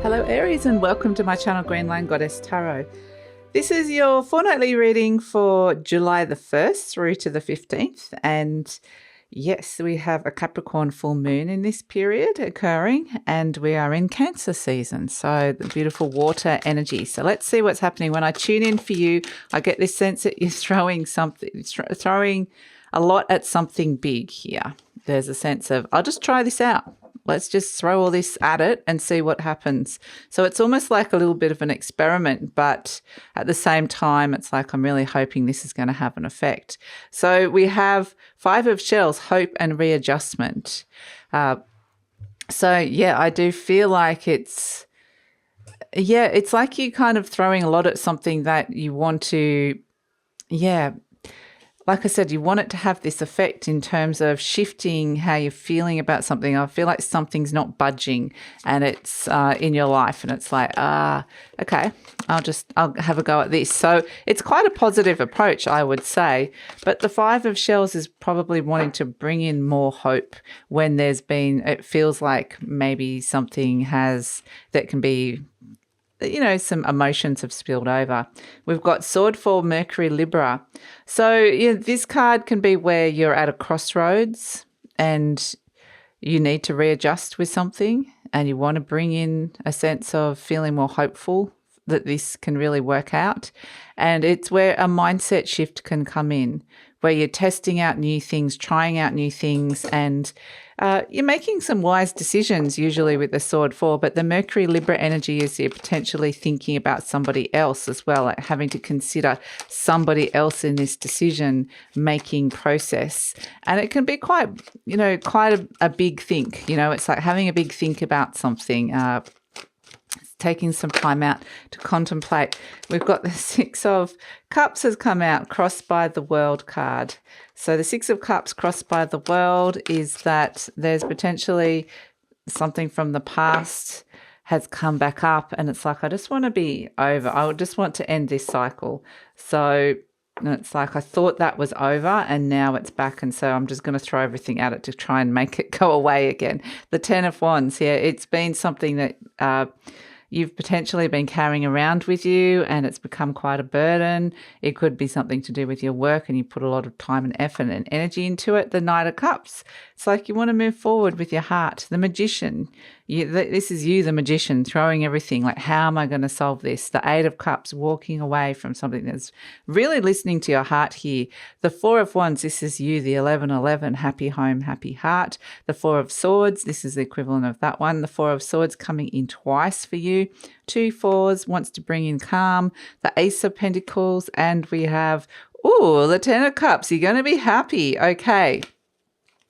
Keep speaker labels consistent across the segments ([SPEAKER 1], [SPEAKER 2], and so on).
[SPEAKER 1] Hello Aries and welcome to my channel GreenLion Goddess Tarot. This is your fortnightly reading for July the 1st through to the 15th, and yes, we have a Capricorn full moon in this period occurring, and we are in Cancer season, so the beautiful water energy. So let's see what's happening. When I tune in for you, I get this sense that you're throwing a lot at something big here. There's a sense of, I'll just try this out. Let's just throw all this at it and see what happens. So it's almost like a little bit of an experiment, but at the same time, it's like I'm really hoping this is going to have an effect. So we have Five of Shells, hope and readjustment. So yeah, I do feel like it's like you kind of throwing a lot at something that you want to, like I said, you want it to have this effect in terms of shifting how you're feeling about something. I feel like something's not budging and it's in your life, and it's like, okay, I'll have a go at this. So it's quite a positive approach, I would say. But the Five of Shells is probably wanting to bring in more hope when it feels like maybe something that can be, some emotions have spilled over. We've got Sword for Mercury Libra. So this card can be where you're at a crossroads and you need to readjust with something, and you want to bring in a sense of feeling more hopeful that this can really work out. And it's where a mindset shift can come in, where you're testing out new things, trying out new things, and you're making some wise decisions usually with the Sword 4, but the Mercury Libra energy is you're potentially thinking about somebody else as well, like having to consider somebody else in this decision-making process. And it can be quite a big think. It's like having a big think about something, taking some time out to contemplate. We've got the Six of Cups has come out, crossed by the World card. So the Six of Cups crossed by the World is that there's potentially something from the past has come back up, and it's like, I just want to be over. I just want to end this cycle. So it's like I thought that was over and now it's back, and so I'm just going to throw everything at it to try and make it go away again. The Ten of Wands here, it's been something that you've potentially been carrying around with you and it's become quite a burden. It could be something to do with your work and you put a lot of time and effort and energy into it. The Knight of Cups. It's like you want to move forward with your heart. The Magician. This is you, the magician, throwing everything. Like, how am I going to solve this? The Eight of Cups, walking away from something that's really listening to your heart here. The Four of Wands, this is you, the 1111, happy home, happy heart. The Four of Swords, this is the equivalent of that one. The Four of Swords coming in twice for you. Two fours, wants to bring in calm. The Ace of Pentacles, and we have, the Ten of Cups. You're going to be happy. Okay.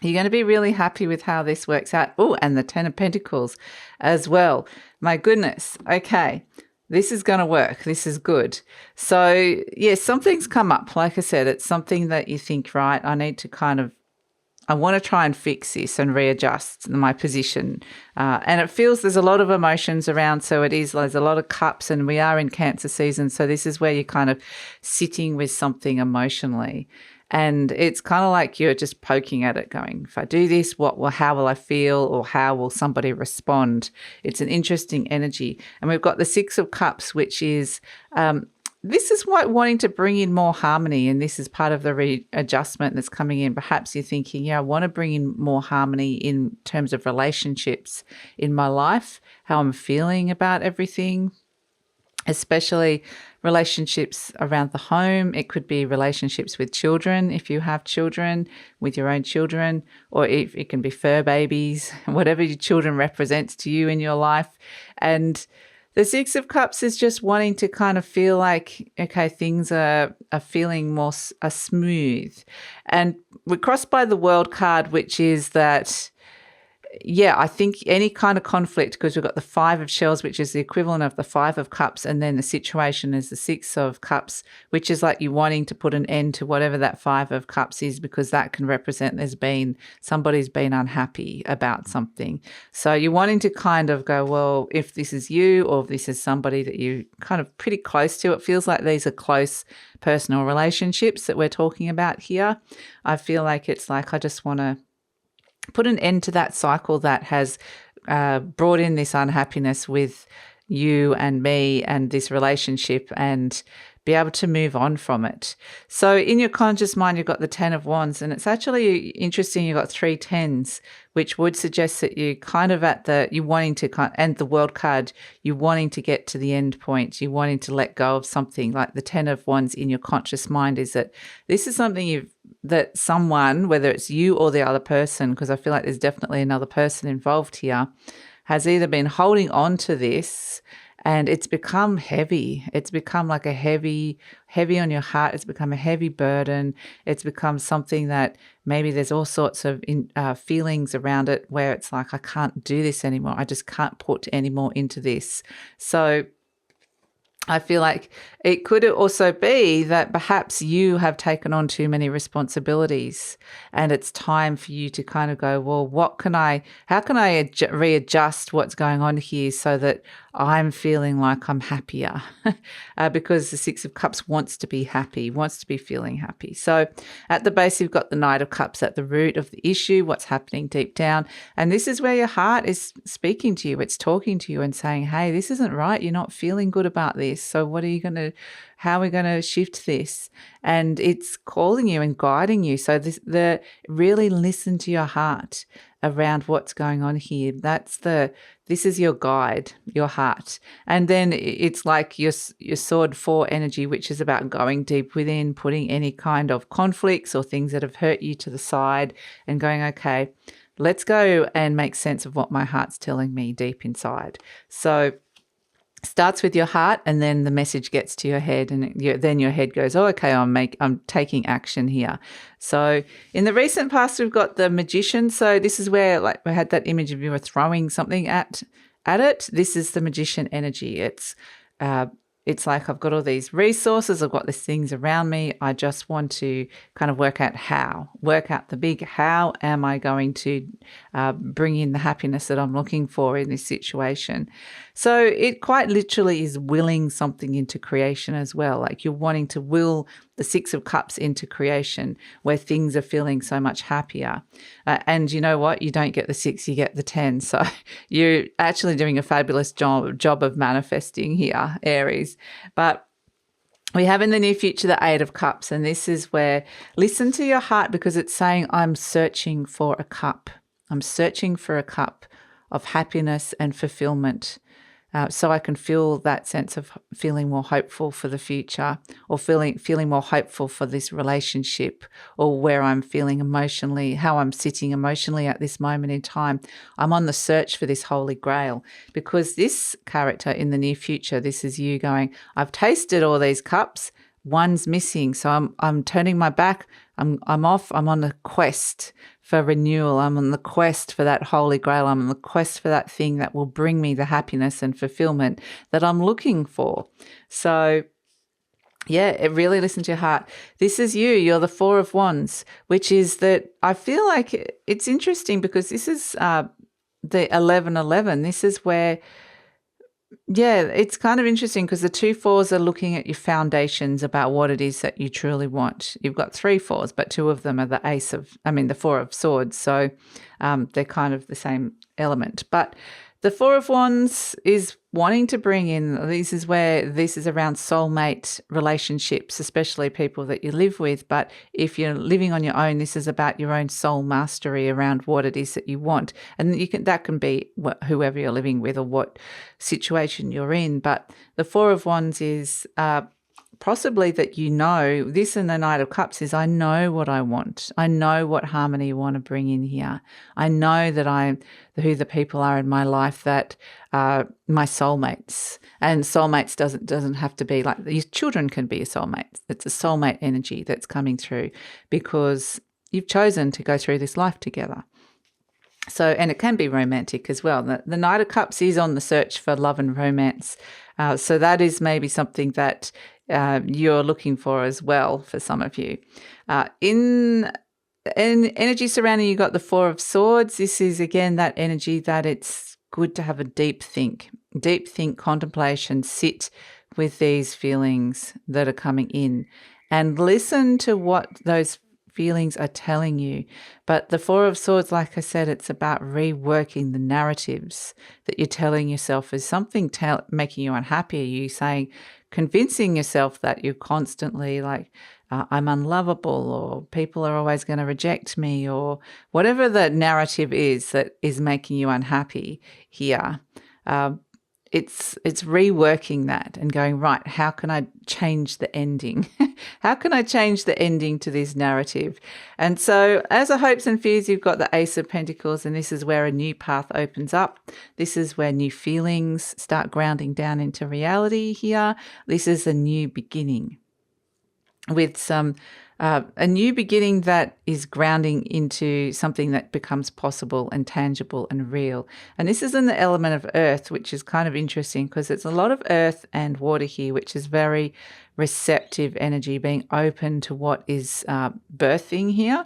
[SPEAKER 1] You're going to be really happy with how this works out. And the Ten of Pentacles as well. My goodness. Okay. This is going to work. This is good. So, yes, something's come up. Like I said, it's something that you think, right, I want to try and fix this and readjust my position. And it feels there's a lot of emotions around. So there's a lot of cups, and we are in Cancer season. So this is where you're kind of sitting with something emotionally. And it's kind of like you're just poking at it going, if I do this, how will I feel, or how will somebody respond? It's an interesting energy. And we've got the Six of Cups, which is, this is wanting to bring in more harmony. And this is part of the readjustment that's coming in. Perhaps you're thinking, I want to bring in more harmony in terms of relationships in my life, how I'm feeling about everything, especially relationships around the home. It could be relationships with children, if you have children, with your own children, or if it can be fur babies, whatever your children represents to you in your life. And the Six of Cups is just wanting to kind of feel like, okay, things are feeling more smooth. And we're crossed by the World card, which is that, I think any kind of conflict, because we've got the Five of Shells, which is the equivalent of the Five of Cups, and then the situation is the Six of Cups, which is like you wanting to put an end to whatever that Five of Cups is, because that can represent somebody's been unhappy about something. So you're wanting to kind of go, well, if this is you, or if this is somebody that you're kind of pretty close to, it feels like these are close personal relationships that we're talking about here. I feel like it's like, I just want to put an end to that cycle that has brought in this unhappiness with you and me and this relationship, and be able to move on from it. So in your conscious mind, you've got the 10 of Wands, and it's actually interesting. You've got 3 tens, which would suggest that you're kind of you're wanting to, and the World card, you're wanting to get to the end point. You're wanting to let go of something. Like the 10 of Wands in your conscious mind is that this is something that someone, whether it's you or the other person, because I feel like there's definitely another person involved here, has either been holding on to this and it's become heavy. It's become like a heavy on your heart. It's become a heavy burden. It's become something that maybe there's all sorts of feelings around it where it's like, I can't do this anymore. I just can't put any more into this. So I feel like it could also be that perhaps you have taken on too many responsibilities, and it's time for you to kind of go, well, how can I readjust what's going on here so that I'm feeling like I'm happier? Because the 6 of Cups wants to be happy, wants to be feeling happy. So at the base, you've got the Knight of Cups at the root of the issue, what's happening deep down. And this is where your heart is speaking to you. It's talking to you and saying, hey, this isn't right. You're not feeling good about this. So how are we going to shift this? And it's calling you and guiding you. So really listen to your heart around what's going on here. This is your guide, your heart. And then it's like your sword 4 energy, which is about going deep within, putting any kind of conflicts or things that have hurt you to the side and going, okay, let's go and make sense of what my heart's telling me deep inside. So starts with your heart, and then the message gets to your head, and then your head goes, oh, okay, I'm taking action here. So in the recent past, we've got the Magician. So this is where, like, we had that image of you were throwing something at it. This is the Magician energy. It's like, I've got all these resources, I've got these things around me. I just want to kind of work out the big how am I going to bring in the happiness that I'm looking for in this situation. So it quite literally is willing something into creation as well. Like you're wanting to will the 6 of Cups into creation where things are feeling so much happier. And you know what? You don't get the 6, you get the 10. So you're actually doing a fabulous job of manifesting here, Aries. But we have in the near future the 8 of Cups, and this is where listen to your heart, because it's saying, I'm searching for a cup. I'm searching for a cup of happiness and fulfillment. So I can feel that sense of feeling more hopeful for the future, or feeling more hopeful for this relationship, or where I'm feeling emotionally, how I'm sitting emotionally at this moment in time. I'm on the search for this holy grail, because this character in the near future, this is you going, I've tasted all these cups, one's missing. So I'm turning my back. I'm off. I'm on the quest for renewal. I'm on the quest for that holy grail. I'm on the quest for that thing that will bring me the happiness and fulfillment that I'm looking for. So yeah, it really listen to your heart. This is you. You're the 4 of Wands, which is that I feel like it's interesting because this is the 11:11. This is where, yeah, it's kind of interesting because the 2 4s are looking at your foundations about what it is that you truly want. You've got 3 4s, but 2 of them are the 4 of Swords. So they're kind of the same element. But the 4 of Wands is wanting to bring in, this is around soulmate relationships, especially people that you live with. But if you're living on your own, this is about your own soul mastery around what it is that you want. And that can be whoever you're living with or what situation you're in. But the 4 of Wands is possibly that this, and the Knight of Cups is, I know what I want. I know what harmony I want to bring in here. I know that who the people are in my life that are my soulmates. And soulmates doesn't have to be like, your children can be your soulmates. It's a soulmate energy that's coming through because you've chosen to go through this life together. So, and it can be romantic as well. The Knight of Cups is on the search for love and romance. So that is maybe something that you're looking for as well for some of you. In energy surrounding, you got the 4 of Swords. This is again that energy that it's good to have a deep think, contemplation, sit with these feelings that are coming in and listen to what those feelings are telling you. But the Four of Swords, like I said, it's about reworking the narratives that you're telling yourself. Is something making you unhappy? Are you saying, convincing yourself that you're constantly like, I'm unlovable, or people are always going to reject me, or whatever the narrative is that is making you unhappy here. It's reworking that and going, right, how can I change the ending? How can I change the ending to this narrative? And so as a hopes and fears, you've got the Ace of Pentacles, and this is where a new path opens up. This is where new feelings start grounding down into reality here. This is a new beginning with a new beginning that is grounding into something that becomes possible and tangible and real. And this is in the element of earth, which is kind of interesting because it's a lot of earth and water here, which is very receptive energy, being open to what is birthing here.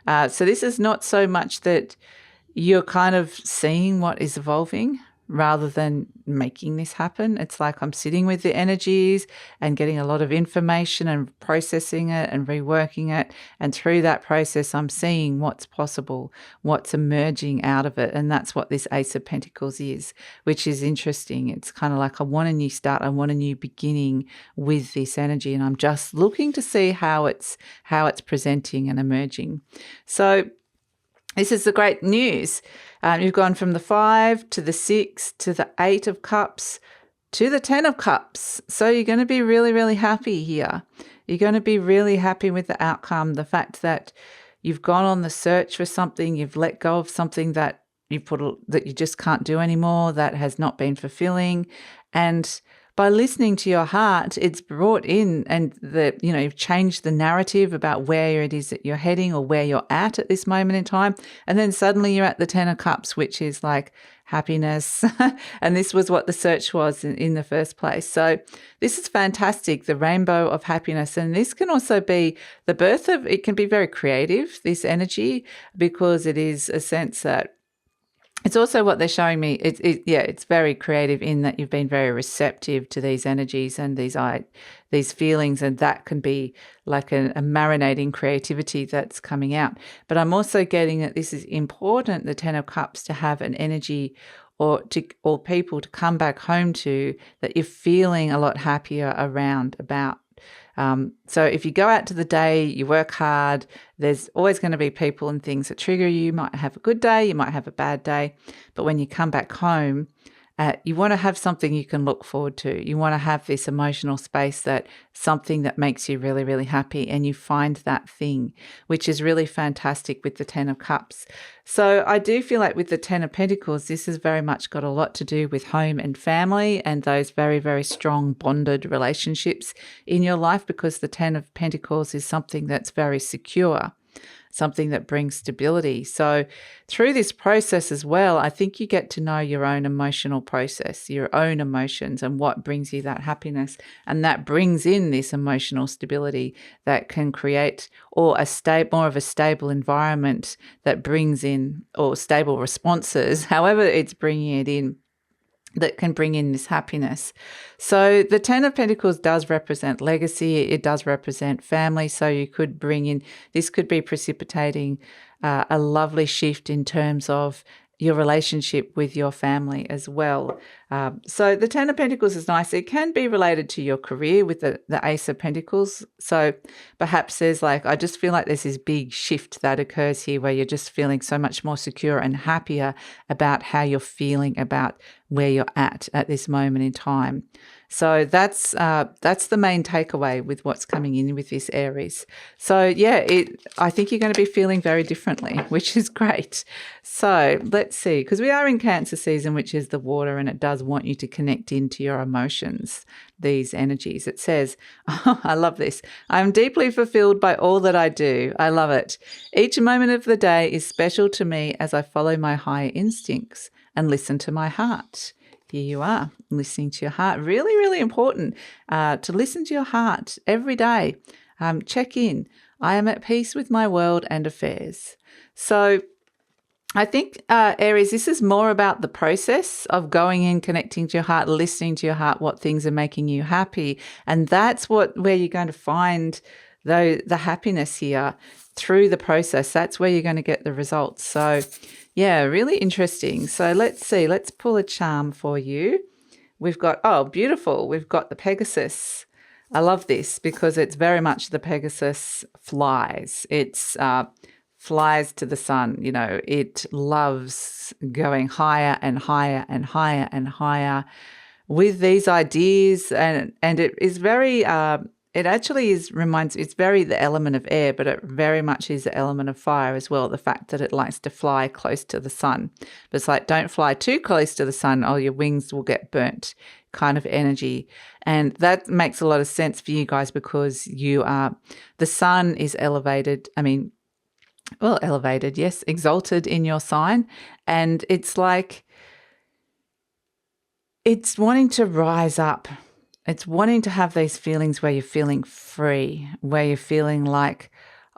[SPEAKER 1] So this is not so much that you're kind of seeing what is evolving rather than making this happen. It's like I'm sitting with the energies and getting a lot of information and processing it and reworking it. And through that process, I'm seeing what's possible, what's emerging out of it. And that's what this Ace of Pentacles is, which is interesting. It's kind of like I want a new start. I want a new beginning with this energy. And I'm just looking to see how it's presenting and emerging. So this is the great news. You've gone from the 5 to the 6 to the 8 of Cups to the 10 of Cups. So you're going to be really, really happy here. You're going to be really happy with the outcome, the fact that you've gone on the search for something, you've let go of something that that you just can't do anymore, that has not been fulfilling. And by listening to your heart, it's brought in, and you've changed the narrative about where it is that you're heading or where you're at this moment in time. And then suddenly you're at the 10 of Cups, which is like happiness. And this was what the search was in the first place. So this is fantastic, the rainbow of happiness. And this can also be the birth of, it can be very creative, this energy, because it is a sense that it's also what they're showing me. It's very creative in that you've been very receptive to these energies and these feelings, and that can be like a marinating creativity that's coming out. But I'm also getting that this is important, the 10 of Cups, to have an energy or people to come back home to that you're feeling a lot happier about. So if you go out to the day, you work hard, there's always going to be people and things that trigger you. You might have a good day, you might have a bad day, but when you come back home, you want to have something you can look forward to. You want to have this emotional space, something that makes you really, really happy, and you find that thing, which is really fantastic with the 10 of Cups. So I do feel like with the 10 of Pentacles, this has very much got a lot to do with home and family and those very, very strong bonded relationships in your life, because the 10 of Pentacles is something that's very secure, something that brings stability. So through this process as well, I think you get to know your own emotional process, your own emotions, and what brings you that happiness. And that brings in this emotional stability that can create more of a stable environment that brings in, or stable responses, however it's bringing it in, that can bring in this happiness. So the 10 of Pentacles does represent legacy. It does represent family. So you could this could be precipitating a lovely shift in terms of your relationship with your family as well. So the 10 of Pentacles is nice. It can be related to your career with the Ace of Pentacles. So perhaps I just feel like there's this big shift that occurs here where you're just feeling so much more secure and happier about how you're feeling about where you're at this moment in time. So that's the main takeaway with what's coming in with this Aries. So yeah, I think you're going to be feeling very differently, which is great. So let's see, because we are in Cancer season, which is the water, and it does want you to connect into your emotions, these energies. It says, oh, I love this. I'm deeply fulfilled by all that I do. I love it. Each moment of the day is special to me as I follow my higher instincts and listen to my heart. Here you are, listening to your heart. Really, really important to listen to your heart every day. Check in. I am at peace with my world and affairs. So I think, Aries, this is more about the process of going in, connecting to your heart, listening to your heart, what things are making you happy. And that's where you're going to find though the happiness here through the process, that's where you're going to get the results. So yeah, really interesting. So let's see, let's pull a charm for you. We've got, oh, beautiful. We've got the Pegasus. I love this because it's very much the Pegasus flies. It's flies to the sun. You know, it loves going higher and higher and higher and higher with these ideas. And it is very, it actually it's very the element of air, but it very much is the element of fire as well. The fact that it likes to fly close to the sun. But it's like, don't fly too close to the sun or your wings will get burnt kind of energy. And that makes a lot of sense for you guys because the sun is elevated. I mean, well, elevated, yes, exalted in your sign. And it's like, it's wanting to rise up. It's wanting to have these feelings where you're feeling free, where you're feeling like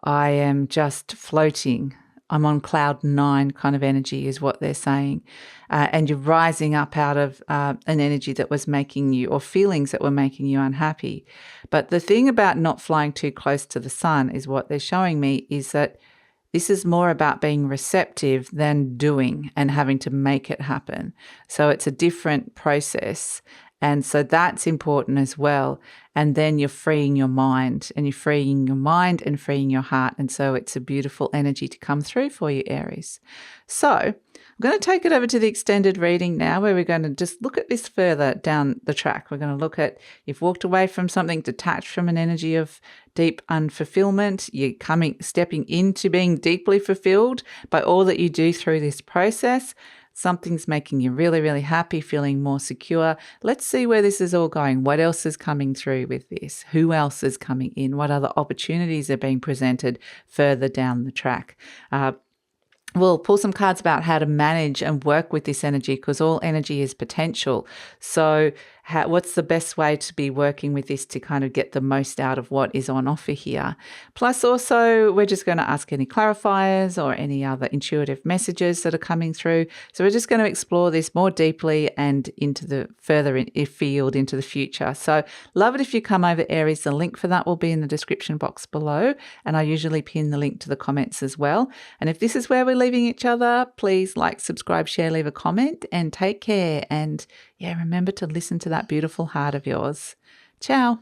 [SPEAKER 1] I am just floating. I'm on cloud 9 kind of energy is what they're saying. And you're rising up out of an energy that was making you, or feelings that were making you unhappy. But the thing about not flying too close to the sun is what they're showing me is that this is more about being receptive than doing and having to make it happen. So it's a different process. And so that's important as well. And then you're freeing your mind and freeing your heart. And so it's a beautiful energy to come through for you, Aries. So I'm going to take it over to the extended reading now, where we're going to just look at this further down the track. We're going to look at, you've walked away from something, detached from an energy of deep unfulfillment. You're stepping into being deeply fulfilled by all that you do through this process. Something's making you really, really happy, feeling more secure. Let's see where this is all going. What else is coming through with this? Who else is coming in? What other opportunities are being presented further down the track? We'll pull some cards about how to manage and work with this energy, because all energy is potential. So what's the best way to be working with this to kind of get the most out of what is on offer here? Plus also, we're just going to ask any clarifiers or any other intuitive messages that are coming through. So we're just going to explore this more deeply and into the further field into the future. So love it if you come over, Aries. The link for that will be in the description box below. And I usually pin the link to the comments as well. And if this is where we're leaving each other, please like, subscribe, share, leave a comment, and take care. And yeah, remember to listen to that beautiful heart of yours. Ciao.